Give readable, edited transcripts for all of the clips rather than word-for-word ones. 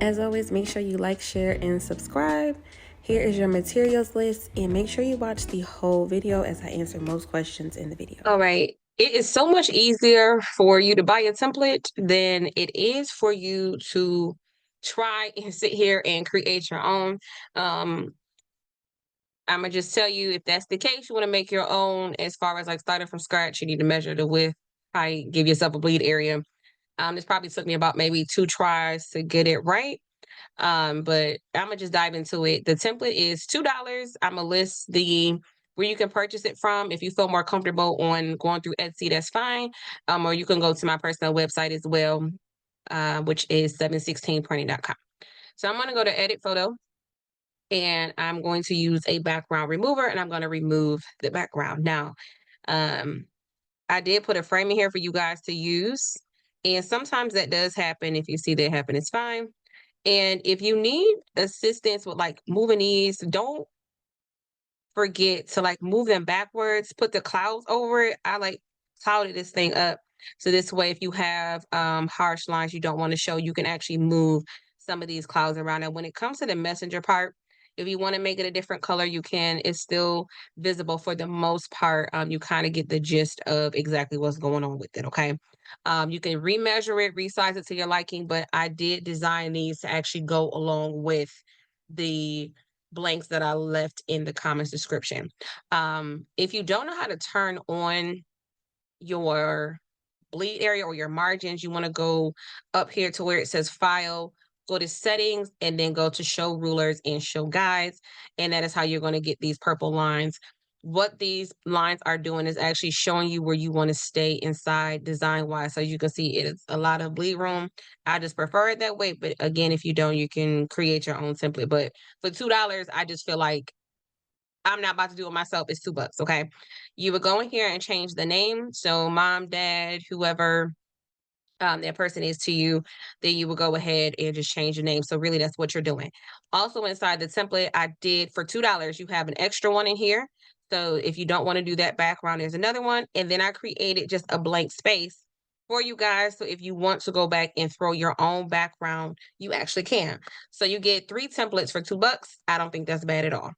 As always, make sure you like, share, and subscribe. Here is your materials list, and make sure you watch the whole video as I answer most questions in the video. All right. It is so much easier for you to buy a template than it is for you to try and sit here and create your own. I'm gonna just tell you, if that's the case, you want to make your own. As far as like starting from scratch, you need to measure the width, height, give yourself a bleed area. This probably took me about maybe 2 tries to get it right. But I'm gonna just dive into it. The template is $2. I'm gonna list the where you can purchase it from. If you feel more comfortable on going through Etsy, that's fine. Or you can go to my personal website as well, which is 716printing.com. So I'm gonna go to edit photo, and I'm going to use a background remover, and I'm going to remove the background. Now, I did put a frame in here for you guys to use, and sometimes that does happen. If you see that happen, it's fine. And if you need assistance with like moving these, don't forget to like move them backwards, put the clouds over it. I like clouded this thing up. So this way, if you have harsh lines you don't want to show, you can actually move some of these clouds around. And when it comes to the messenger part, if you want to make it a different color, you can. It's still visible for the most part. You kind of get the gist of exactly what's going on with it, okay? You can remeasure it, resize it to your liking, but I did design these to actually go along with the blanks that I left in the comments description. If you don't know how to turn on your bleed area or your margins, you want to go up here to where it says file, go to settings, and then go to show rulers and show guides. And that is how you're going to get these purple lines. What these lines are doing is actually showing you where you want to stay inside design wise. So you can see it's a lot of bleed room. I just prefer it that way. But again, if you don't, you can create your own template. But for $2, I just feel like I'm not about to do it myself. It's $2. Okay. You would go in here and change the name. So mom, dad, whoever that person is to you, then you will go ahead and just change the name. So really that's what you're doing. Also inside the template, I did for $2, you have an extra one in here. So if you don't want to do that background, there's another one. And then I created just a blank space for you guys. So if you want to go back and throw your own background, you actually can. So you get 3 templates for $2. I don't think that's bad at all.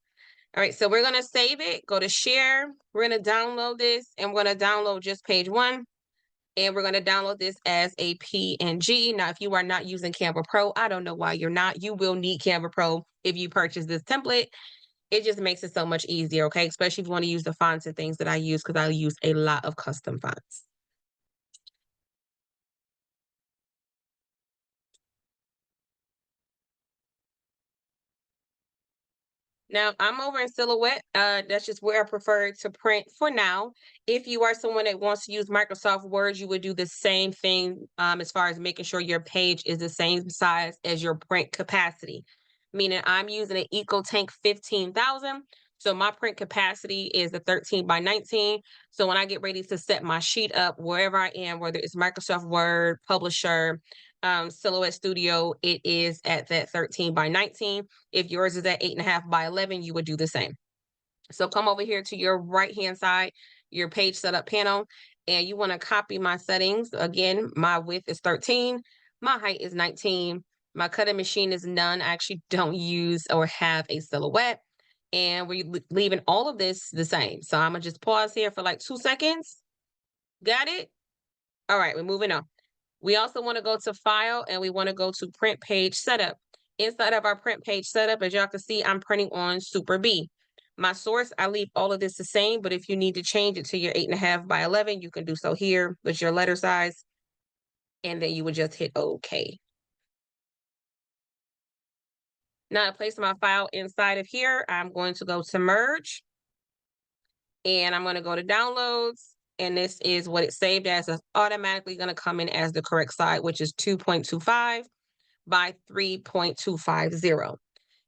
All right, so we're going to save it, go to share. We're going to download this, and we're going to download just page 1. And we're going to download this as a PNG. Now, if you are not using Canva Pro, I don't know why you're not. You will need Canva Pro if you purchase this template. It just makes it so much easier, okay? Especially if you want to use the fonts and things that I use, because I use a lot of custom fonts. Now, I'm over in Silhouette. That's just where I prefer to print for now. If you are someone that wants to use Microsoft Word, you would do the same thing as far as making sure your page is the same size as your print capacity. Meaning I'm using an EcoTank 15,000. So my print capacity is a 13 by 19. So when I get ready to set my sheet up, wherever I am, whether it's Microsoft Word, Publisher, Silhouette Studio, it is at that 13 by 19. If yours is at 8.5 by 11, you would do the same. So come over here to your right-hand side, your page setup panel, and you want to copy my settings. Again, my width is 13. My height is 19. My cutting machine is none. I actually don't use or have a Silhouette. And we're leaving all of this the same. So I'm going to just pause here for like 2 seconds. Got it? All right, we're moving on. We also want to go to file, and we want to go to print page setup. Inside of our print page setup, as y'all can see, I'm printing on Super B. My source, I leave all of this the same, but if you need to change it to your 8.5 by 11, you can do so here with your letter size, and then you would just hit OK. Now, I place my file inside of here. I'm going to go to merge, and I'm going to go to downloads, and this is what it's saved as. It's automatically going to come in as the correct side, which is 2.25 by 3.250.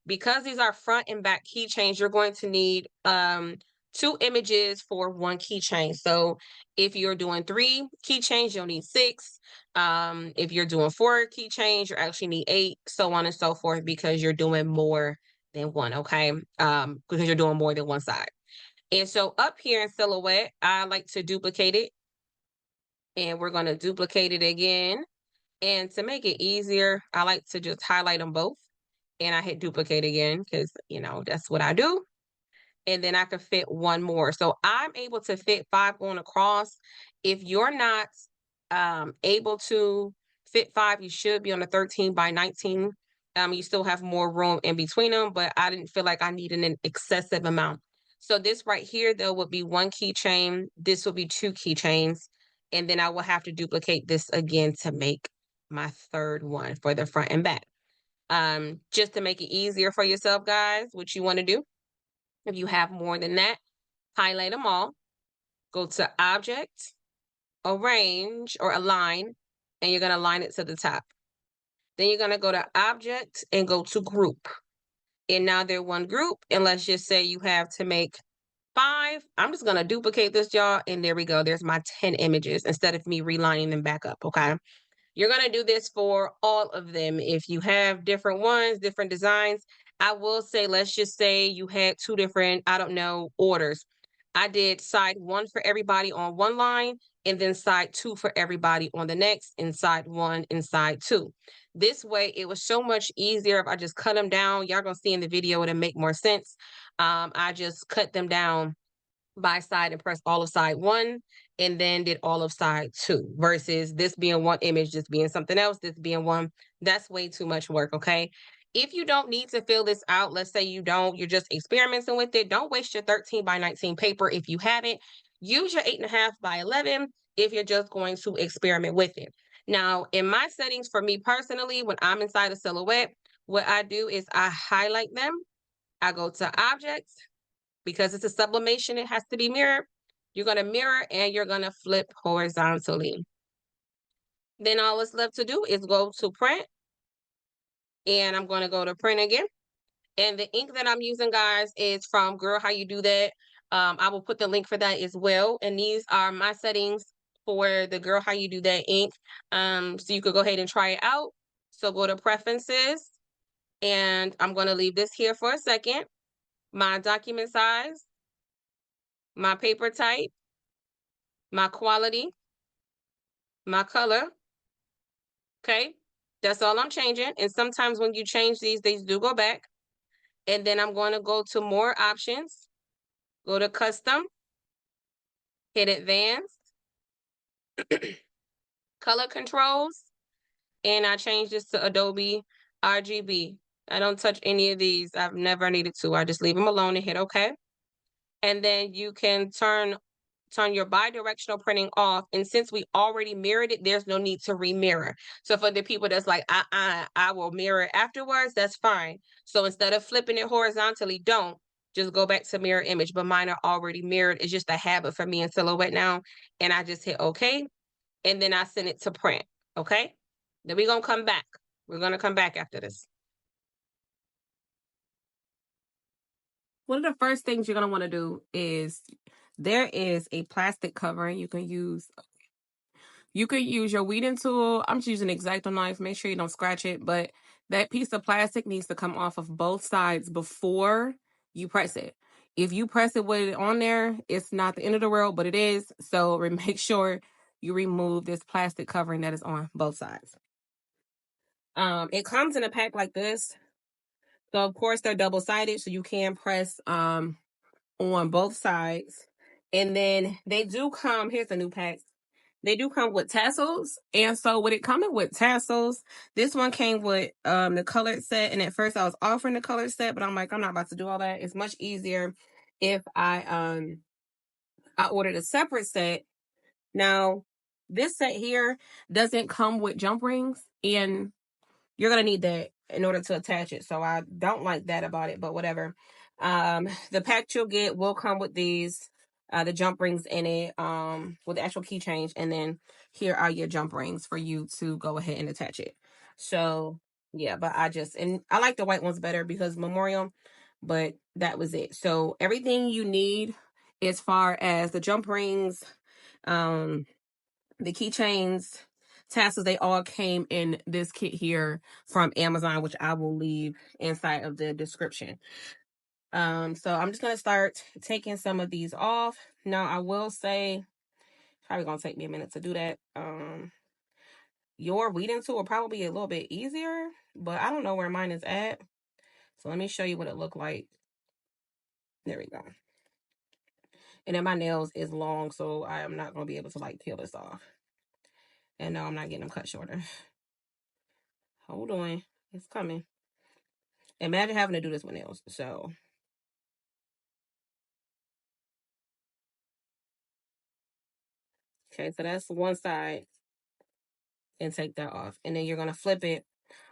Because these are front and back keychains, you're going to need 2 images for 1 keychain. So if you're doing 3 keychains, you'll need 6. If you're doing 4 keychains, you actually need 8, so on and so forth, because you're doing more than one, okay? Because you're doing more than one side. And so up here in Silhouette, I like to duplicate it. And we're going to duplicate it again. And to make it easier, I like to just highlight them both and I hit duplicate again because, you know, that's what I do. And then I can fit one more. So I'm able to fit 5 going across. If you're not able to fit 5, you should be on a 13 by 19. You still have more room in between them, but I didn't feel like I needed an excessive amount. So this right here, there would be 1 keychain. This will be 2 keychains. And then I will have to duplicate this again to make my 3rd one for the front and back. Just to make it easier for yourself, guys, what you want to do, if you have more than that, highlight them all, go to Object, Arrange or Align, and you're going to align it to the top. Then you're going to go to Object and go to Group. And now they're one group. And let's just say you have to make 5. I'm just going to duplicate this, y'all. And there we go. There's my 10 images instead of me relining them back up, okay? You're going to do this for all of them. If you have different ones, different designs, I will say, let's just say you had 2 different, I don't know, orders. I did side 1 for everybody on one line, and then side 2 for everybody on the next, and side 1 and side 2. This way, it was so much easier if I just cut them down. Y'all gonna see in the video, it'll make more sense. I just cut them down by side and press all of side 1 and then did all of side 2 versus this being one image, this being something else, this being one. That's way too much work, okay? If you don't need to fill this out, let's say you don't, you're just experimenting with it, don't waste your 13 by 19 paper if you haven't. Use your 8.5 by 11 if you're just going to experiment with it. Now, in my settings, for me personally, when I'm inside a silhouette, what I do is I highlight them, I go to Objects, because it's a sublimation, it has to be mirrored. You're going to mirror and you're going to flip horizontally. Then all that's left to do is go to print. And I'm going to go to print again. And the ink that I'm using, guys, is from Girl How You Do That. I will put the link for that as well. And these are my settings for the Girl How You Do That ink. So you could go ahead and try it out. So go to Preferences. And I'm going to leave this here for a second. My document size, my paper type, my quality, my color. Okay, that's all I'm changing. And sometimes when you change these, they do go back. And then I'm going to go to more options, go to custom, hit advanced, color controls, and I change this to Adobe RGB. I don't touch any of these. I've never needed to. I just leave them alone and hit OK. And then you can turn your bi-directional printing off. And since we already mirrored it, there's no need to re-mirror. So for the people that's like, I will mirror afterwards, that's fine. So instead of flipping it horizontally, don't. Just go back to mirror image. But mine are already mirrored. It's just a habit for me in Silhouette now. And I just hit OK. And then I send it to print. Okay? Then we're going to come back. We're going to come back after this. One of the first things you're going to want to do is there is a plastic covering you can use. You could use your weeding tool. I'm just using an X-Acto knife. Make sure you don't scratch it. But that piece of plastic needs to come off of both sides before you press it. If you press it with it on there, it's not the end of the world, but it is. So make sure you remove this plastic covering that is on both sides. It comes in a pack like this. So, of course, they're double-sided, so you can press on both sides. And then they do come, here's a new pack. They do come with tassels. And so with it coming with tassels, this one came with the colored set. And at first I was offering the colored set, but I'm like, I'm not about to do all that. It's much easier if I ordered a separate set. Now, this set here doesn't come with jump rings, and you're going to need that in order to attach it. So I don't like that about it, but whatever. The pack you'll get will come with these, the jump rings in it, with the actual keychains. And then here are your jump rings for you to go ahead and attach it. So yeah, but and I like the white ones better because memorial, but that was it. So everything you need as far as the jump rings, the keychains, tassels, they all came in this kit here from Amazon, which I will leave inside of the description. So I'm just going to start taking some of these off. Now, I will say, probably going to take me a minute to do that. your weeding tool will probably be a little bit easier, but I don't know where mine is at. So let me show you what it looked like. There we go. And then my nails is long, so I am not going to be able to like peel this off. And no, I'm not getting them cut shorter. Hold on. It's coming. Imagine having to do this with nails. So okay, so that's one side. And take that off. And then you're going to flip it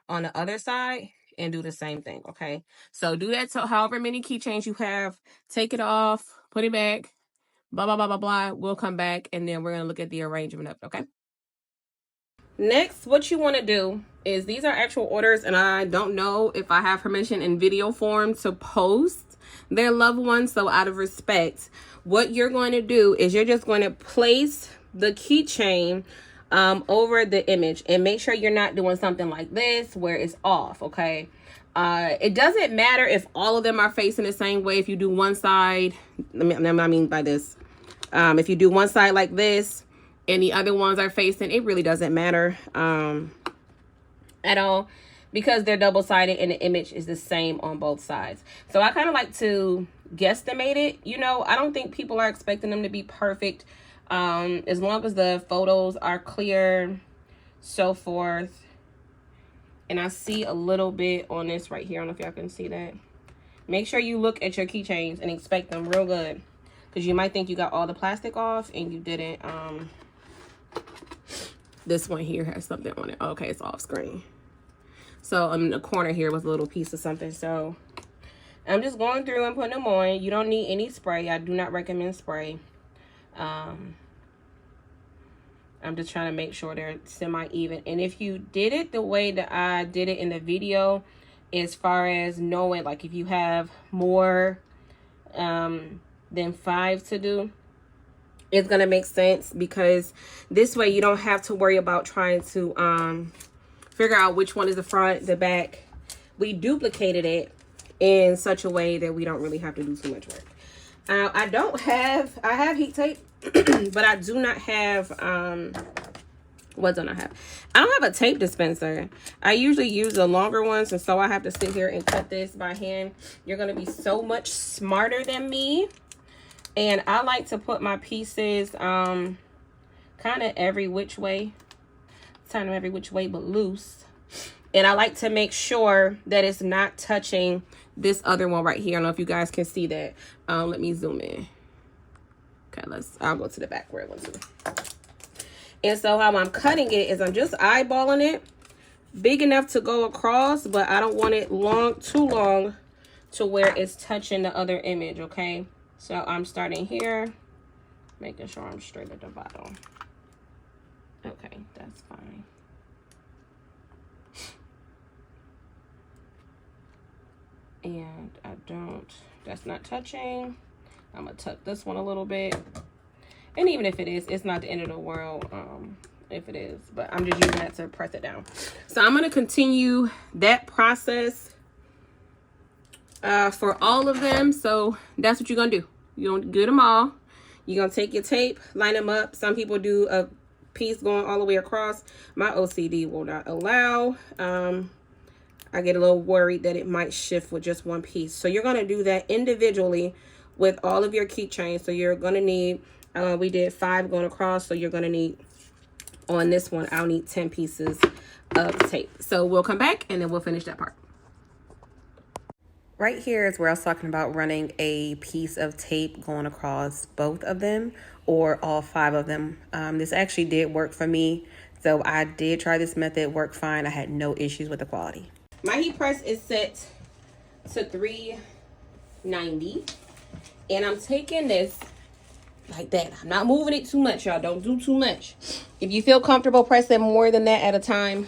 on the other side and do the same thing, okay? So do that to however many keychains you have. Take it off, put it back, blah, blah, blah, blah, blah. We'll come back, and then we're going to look at the arrangement of it, okay? Next, what you want to do is, these are actual orders, and I don't know if I have permission in video form to post their loved ones. So out of respect, what you're going to do is you're just going to place the keychain over the image, and make sure you're not doing something like this where it's off, okay? It doesn't matter if all of them are facing the same way. If you do one side, I mean by this, if you do one side like this and the other ones are facing, it really doesn't matter at all, because they're double-sided and the image is the same on both sides. So I kind of like to guesstimate it. You know, I don't think people are expecting them to be perfect. As long as the photos are clear, so forth. And I see a little bit on this right here. I don't know if y'all can see that. Make sure you look at your keychains and inspect them real good, because you might think you got all the plastic off and you didn't. This one here has something on it. Okay, it's off screen. So in the corner here was a little piece of something. So I'm just going through and putting them on. You don't need any spray. I do not recommend spray. I'm just trying to make sure they're semi-even. And if you did it the way that I did it in the video, as far as knowing, like if you have more than 5 to do, it's going to make sense, because this way you don't have to worry about trying to figure out which one is the front, the back. We duplicated it in such a way that we don't really have to do too much work. I have heat tape, but I do not have, what don't I have? I don't have a tape dispenser. I usually use the longer ones, and so I have to sit here and cut this by hand. You're going to be so much smarter than me. And I like to put my pieces kind of every which way. Kind of every which way, but loose. And I like to make sure that it's not touching this other one right here. I don't know if you guys can see that. Let me zoom in. Okay, I'll go to the back where it went to. And so how I'm cutting it is I'm just eyeballing it. Big enough to go across, but I don't want it too long to where it's touching the other image, okay? So I'm starting here, making sure I'm straight at the bottom. Okay, that's fine. And that's not touching. I'm gonna tuck this one a little bit. And even if it is, it's not the end of the world if it is, but I'm just using that to press it down. So I'm gonna continue that process for all of them. So that's what you're gonna do. You're gonna get them all. You're gonna take your tape, line them up. Some people do a piece going all the way across. My OCD will not allow. I get a little worried that it might shift with just one piece. So you're going to do that individually with all of your keychains. So you're going to need, we did 5 going across. So you're going to need, on this one, I'll need 10 pieces of tape. So we'll come back and then we'll finish that part. Right here is where I was talking about running a piece of tape going across both of them or all 5 of them. This actually did work for me. So I did try this method, worked fine. I had no issues with the quality. My heat press is set to 390, and I'm taking this like that. I'm not moving it too much, y'all. Don't do too much. If you feel comfortable pressing more than that at a time,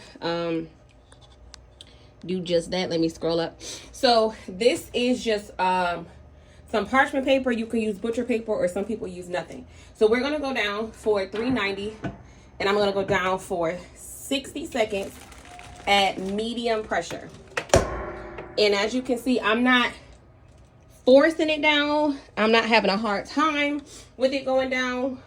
do just that. Let me scroll up. So this is just some parchment paper. You can use butcher paper, or some people use nothing. So we're gonna go down for 390, and I'm gonna go down for 60 seconds at medium pressure. And as you can see, I'm not forcing it down. I'm not having a hard time with it going down.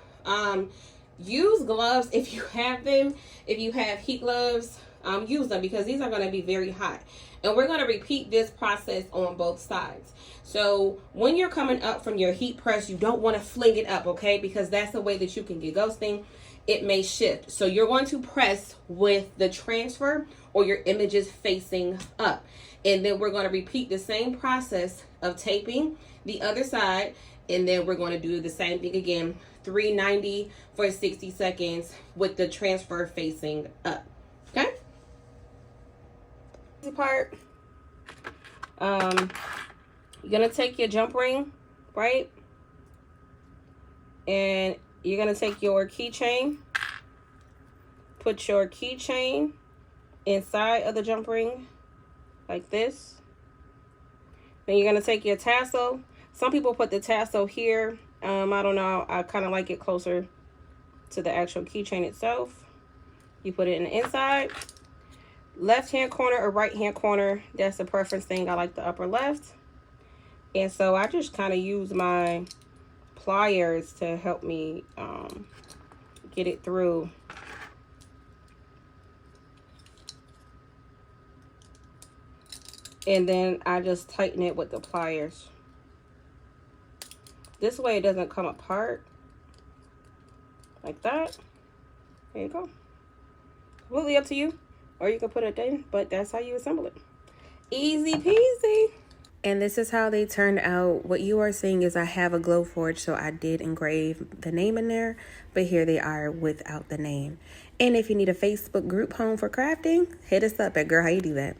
use gloves if you have them. If you have heat gloves, use them because these are going to be very hot. And we're going to repeat this process on both sides. So when you're coming up from your heat press, you don't want to fling it up, okay? Because that's the way that you can get ghosting. It may shift. So you're going to press with the transfer or your images facing up. And then we're going to repeat the same process of taping the other side. And then we're going to do the same thing again, 390 for 60 seconds with the transfer facing up. Okay? Easy part. You're going to take your jump ring, right? And you're going to take your keychain. Put your keychain inside of the jump ring like this. Then you're going to take your tassel. Some people put the tassel here. I don't know. I kind of like it closer to the actual keychain itself. You put it in the inside. Left hand corner or right hand corner. That's a preference thing. I like the upper left. And so I just kind of use my pliers to help me get it through. And then I just tighten it with the pliers. This way it doesn't come apart. Like that. There you go. Completely up to you. Or you can put it in, but that's how you assemble it. Easy peasy. And this is how they turned out. What you are seeing is I have a Glowforge, so I did engrave the name in there, but here they are without the name. And if you need a Facebook group home for crafting, hit us up at Girl How You Do That.